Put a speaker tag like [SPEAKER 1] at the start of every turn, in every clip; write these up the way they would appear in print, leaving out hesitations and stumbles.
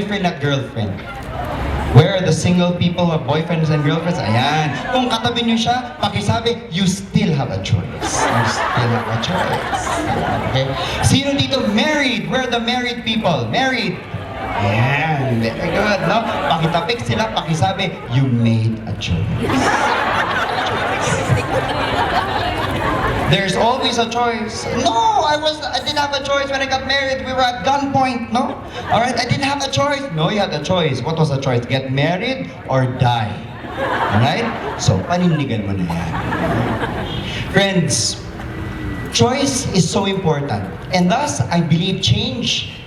[SPEAKER 1] boyfriend at girlfriend. Where are the single people who have boyfriends and girlfriends? Ayan. Kung katabi niyo siya, pakisabi, you still have a choice. You still have a choice. Okay? Sino dito married? Where are the married people? Married? Ayan. Very good, no? Pakitapik sila, pakisabi, you made a choice. There's always a choice. No, I didn't have a choice when I got married. We were at gunpoint, no? All right, I didn't have a choice. No, you had a choice. What was the choice? Get married or die. All right? So, panindigan mo na yan. Friends, choice is so important. And thus, I believe change,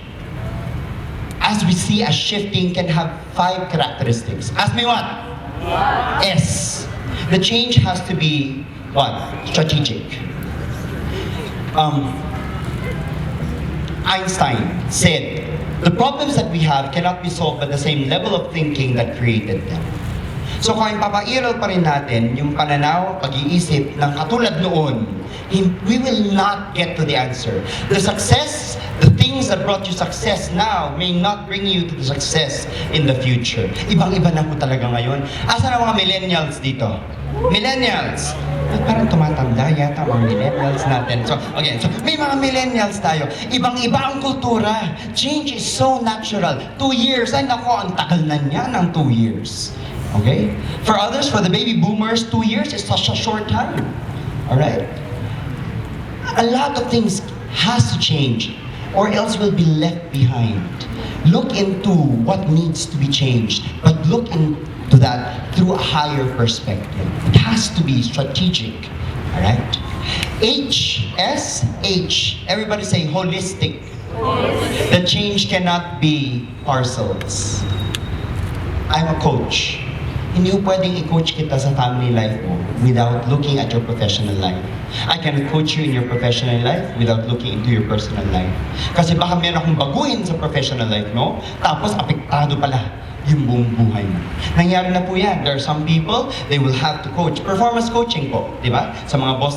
[SPEAKER 1] as we see as shifting, can have 5 characteristics. Ask me what? S. The change has to be what? Strategic. Einstein said, the problems that we have cannot be solved by the same level of thinking that created them. So kung papairal pa rin natin yung pananaw, pag-iisip ng katulad noon, we will not get to the answer. The success, the things that brought you success now may not bring you to the success in the future. Ibang-iba na po talaga ngayon. Asa na mga millennials dito? Millennials! Parang tumatanda yata ang millennials natin. So, again, so may mga millennials tayo. Ibang-iba ang kultura. Change is so natural. 2 years, ay nako, ang tagal na niya ng 2 years. Okay? For others, for the baby boomers, 2 years is such a short time. Alright? A lot of things has to change or else we'll be left behind. Look into what needs to be changed, but look into that through a higher perspective. It has to be strategic. Alright? H, S, H. Everybody say holistic. The change cannot be parcels. I'm a coach. Hindi mo pwedeng i-coach kita sa family life mo without looking at your professional life. I can coach you in your professional life without looking into your personal life. Kasi baka meron akong baguhin sa professional life mo, tapos apektado pala yung buong buhay mo. Nangyari na po yan. There are some people, they will have to coach. Performance coaching po, di ba? Sa mga boss